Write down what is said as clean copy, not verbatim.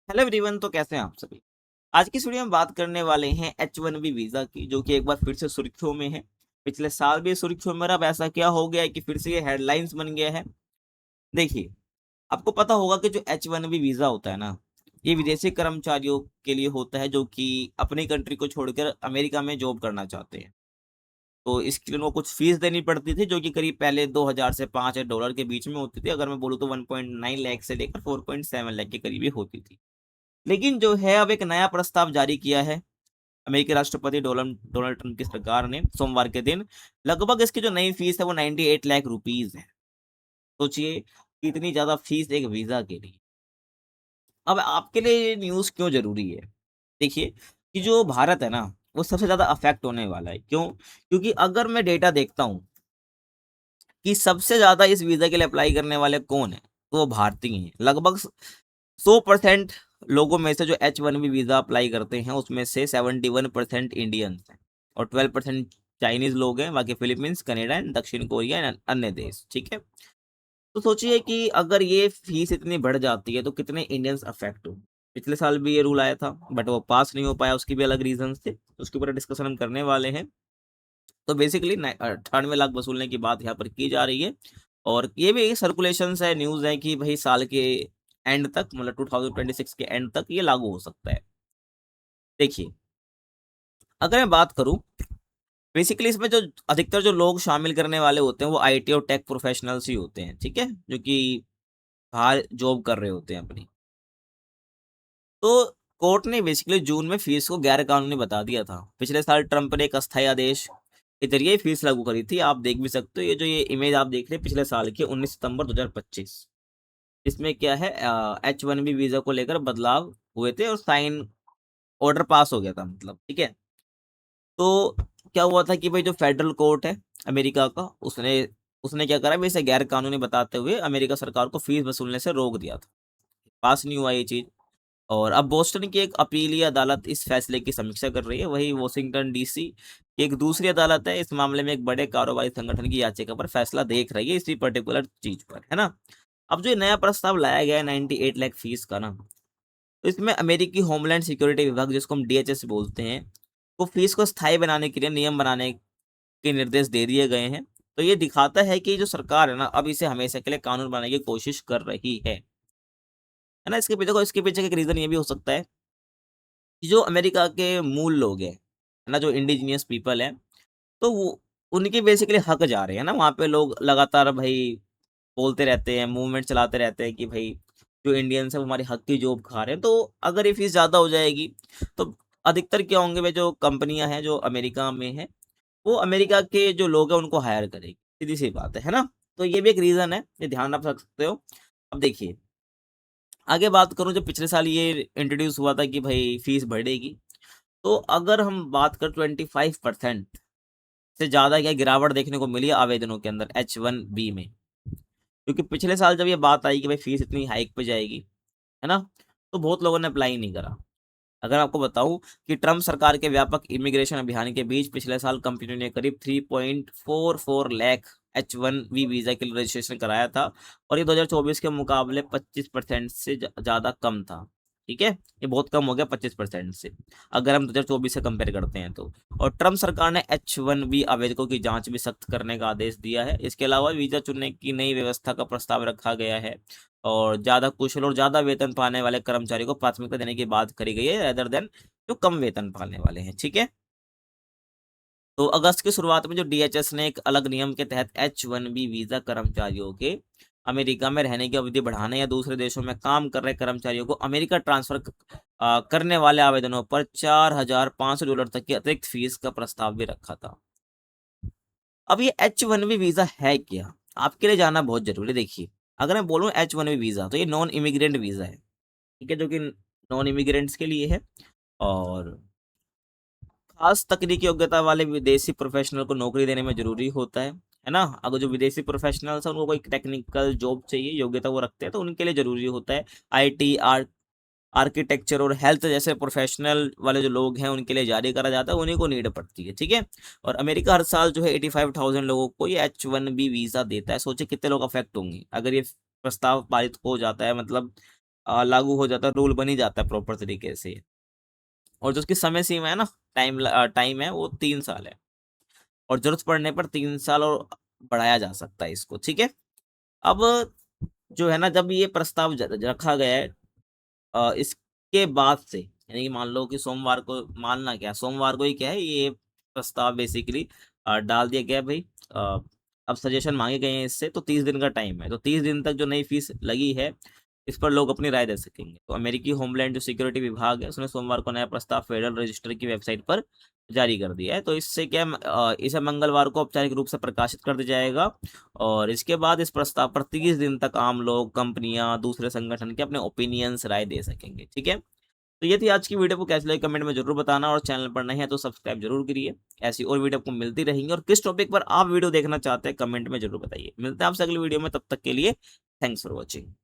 Hello everyone. तो कैसे हैं आप सभी। आज की इस वीडियो में बात करने वाले हैं H1B वीजा की, जो कि एक बार फिर से सुर्खियों में है। पिछले साल भी सुर्खियों में रहा। अब ऐसा क्या हो गया है कि फिर से ये हेडलाइंस बन गया है। देखिए, आपको पता होगा कि जो H1B वीजा होता है ना, ये विदेशी कर्मचारियों के लिए होता है जो कि अपनी कंट्री को छोड़कर अमेरिका में जॉब करना चाहते हैं। तो इसके लिए उनको कुछ फीस देनी पड़ती थी, जो कि करीब पहले 2000 से 5000 डॉलर के बीच में होती थी। अगर मैं बोलूँ तो 1.9 लाख से लेकर 4.7 लाख के करीब ही होती थी। लेकिन जो है, अब एक नया प्रस्ताव जारी किया है अमेरिकी राष्ट्रपति डोनाल्ड डोनाल्ड ट्रंप की सरकार ने सोमवार के दिन। लगभग इसकी जो नई फीस है वो 98 लाख रुपीज है। सोचिए कि इतनी ज्यादा फीस एक वीजा के लिए। अब आपके लिए ये न्यूज क्यों जरूरी है। देखिए कि जो भारत है ना, वो सबसे ज्यादा अफेक्ट होने वाला है। क्यों? क्योंकि अगर मैं डेटा देखता हूँ कि सबसे ज्यादा इस वीजा के लिए अप्लाई करने वाले कौन है, तो वो भारतीय हैं। लगभग 100% लोगों में से जो H1B वीजा अप्लाई करते हैं, उसमें से 71% इंडियंस हैं और 12% चाइनीज लोग हैं। बाकी फिलीपींस, कनाडा एंड दक्षिण कोरिया एंड अन्य देश। ठीक है। तो सोचिए कि अगर ये फीस इतनी बढ़ जाती है तो कितने इंडियंस अफेक्ट हो। पिछले साल भी ये रूल आया था, बट वो पास नहीं हो पाया। उसकी भी अलग रीजन थे, उसके ऊपर डिस्कशन हम करने वाले हैं। तो बेसिकली 98 लाख वसूलने की बात यहाँ पर की जा रही है। और ये भी सर्कुलेशन है, न्यूज है कि भाई साल के एंड तक, मतलब 2026 के एंड तक ये लागू हो सकता है। देखिए, अगर मैं बात करूं, बेसिकली इसमें जो अधिकतर जो लोग शामिल करने वाले होते हैं वो आईटी और टेक प्रोफेशनल्स ही होते हैं। ठीक है, जो कि बाहर जॉब कर रहे होते हैं अपनी। तो कोर्ट ने बेसिकली जून में फीस को गैर कानूनी बता दिया था। पिछले साल ट्रंप ने एक अस्थायी आदेश के जरिए फीस लागू करी थी। आप देख भी सकते हो, ये इमेज आप देख रहे हैं पिछले साल की 19 सितंबर 2025। इसमें क्या है, H1B वीजा को लेकर बदलाव हुए थे और साइन ऑर्डर पास हो गया था, मतलब। ठीक है। तो क्या हुआ था कि भाई जो फेडरल कोर्ट है अमेरिका का, उसने उसने क्या करा भाई, इसे गैर कानूनी बताते हुए अमेरिका सरकार को फीस वसूलने से रोक दिया था। पास नहीं हुआ ये चीज। और अब बोस्टन की एक अपीलीय अदालत इस फैसले की समीक्षा कर रही है। वही वॉशिंगटन डीसी की एक दूसरी अदालत है, इस मामले में एक बड़े कारोबारी संगठन की याचिका पर फैसला देख रही है, इसी पर्टिकुलर चीज पर, है ना। अब जो ये नया प्रस्ताव लाया गया है 98 लाख फीस का ना, तो इसमें अमेरिकी होमलैंड सिक्योरिटी विभाग, जिसको हम DHS बोलते हैं, को फीस को स्थायी बनाने के लिए नियम बनाने के निर्देश दे दिए गए हैं। तो ये दिखाता है कि जो सरकार है ना, अब इसे हमेशा के लिए कानून बनाने की कोशिश कर रही है ना। इसके पीछे का एक रीजन ये भी हो सकता है कि जो अमेरिका के मूल लोग हैं, है ना, जो इंडिजिनियस पीपल हैं, तो वो उनके बेसिकली हक जा रहे हैं ना। वहाँ पे लोग लगातार भाई बोलते रहते हैं, मूवमेंट चलाते रहते हैं कि भाई जो इंडियंस है वो हमारे हक की जॉब खा रहे हैं। तो अगर ये फीस ज़्यादा हो जाएगी तो अधिकतर क्या होंगे, वे जो कंपनियां हैं जो अमेरिका में है, वो अमेरिका के जो लोग हैं उनको हायर करेगी। सीधी सी बात है ना। तो ये भी एक रीज़न है, ये ध्यान रख सकते हो। अब देखिए, आगे बात करूं, जब पिछले साल ये इंट्रोड्यूस हुआ था कि भाई फीस बढ़ेगी, तो अगर हम बात करें 25% से ज़्यादा क्या गिरावट देखने को मिली है आवेदनों के अंदर H1B में। क्योंकि पिछले साल जब ये बात आई कि भाई फीस इतनी हाइक पे जाएगी, है ना, तो बहुत लोगों ने अप्लाई नहीं करा। अगर आपको बताऊं कि ट्रम्प सरकार के व्यापक इमिग्रेशन अभियान के बीच पिछले साल कंपनी ने करीब 3.44 लाख H1B वीजा के लिए रजिस्ट्रेशन कराया था, और ये 2024 के मुकाबले 25% से ज़्यादा कम था। ठीक है, ये बहुत कम हो गया 25% से, अगर हम 2024 से कंपेयर करते हैं तो। और ट्रम्प सरकार ने H1B आवेदकों की जांच भी सख्त करने का आदेश दिया है। इसके अलावा वीजा चुनने की नई व्यवस्था का प्रस्ताव रखा गया है, और ज़्यादा कुशल और ज़्यादा वेतन पाने वाले कर्मचारी को प्राथमिकता देने की बात करी गई है, रेदर देन जो कम वेतन पाने वाले हैं। ठीक है। तो अगस्त की शुरुआत में जो DHS ने एक अलग नियम के तहत H1B वीजा कर्मचारियों के अमेरिका में रहने की अवधि बढ़ाने या दूसरे देशों में काम कर रहे कर्मचारियों को अमेरिका ट्रांसफर करने वाले आवेदनों पर $4500 तक की अतिरिक्त फीस का प्रस्ताव भी रखा था। अब ये H1B वीजा है क्या, आपके लिए जानना बहुत जरूरी है। देखिए, अगर मैं बोलूँ H1B वीजा, तो ये नॉन इमिग्रेंट वीजा है। ठीक है, जो कि नॉन इमिग्रेंट्स के लिए है। और खास तकनीकी योग्यता वाले विदेशी प्रोफेशनल को नौकरी देने में जरूरी होता है ना। अगर जो विदेशी प्रोफेशनल्स हैं उनको कोई टेक्निकल जॉब चाहिए, योग्यता वो रखते हैं, तो उनके लिए जरूरी होता है। IT, आर्किटेक्चर और हेल्थ जैसे प्रोफेशनल वाले जो लोग हैं उनके लिए जारी करा जाता है, उन्हीं को नीड पड़ती है। ठीक है। और अमेरिका हर साल जो है 85,000 लोगों को ये H1B वीजा देता है। सोचे कितने लोग अफेक्ट होंगे अगर ये प्रस्ताव पारित हो जाता है, मतलब लागू हो जाता है, रूल बन ही जाता है प्रॉपर तरीके से। और जो उसकी समय सीमा है ना, टाइम है वो 3 साल है, और जरूरत पड़ने पर 3 साल और बढ़ाया जा सकता है इसको, ठीक है। अब जो है ना, जब ये प्रस्ताव रखा गया है, इसके बाद से यानी कि मान लो कि सोमवार को, मानना क्या, सोमवार को ही क्या है, ये प्रस्ताव बेसिकली डाल दिया गया भाई। अ, अब सजेशन मांगे गए हैं इससे, तो 30 दिन का टाइम है, तो 30 दिन तक जो नई फीस लगी है इस पर लोग अपनी राय दे सकेंगे। तो अमेरिकी होमलैंड जो सिक्योरिटी विभाग है उसने सोमवार को नया प्रस्ताव फेडरल रजिस्टर की वेबसाइट पर जारी कर दिया है। तो इससे क्या, इसे मंगलवार को औपचारिक रूप से प्रकाशित कर दिया जाएगा, और इसके बाद इस प्रस्ताव पर 30 दिन तक आम लोग, कंपनियां, दूसरे संगठन के अपने ओपिनियंस, राय दे सकेंगे, ठीक है। तो ये थी आज की वीडियो, को कैसे लगी कमेंट में जरूर बताना, और चैनल पर नए हैं तो सब्सक्राइब जरूर करिए। ऐसी और वीडियो आपको मिलती रहेंगी, और किस टॉपिक पर आप वीडियो देखना चाहते हैं कमेंट में जरूर बताइए। मिलते हैं आपसे अगली वीडियो में, तब तक के लिए थैंक्स फॉर वॉचिंग।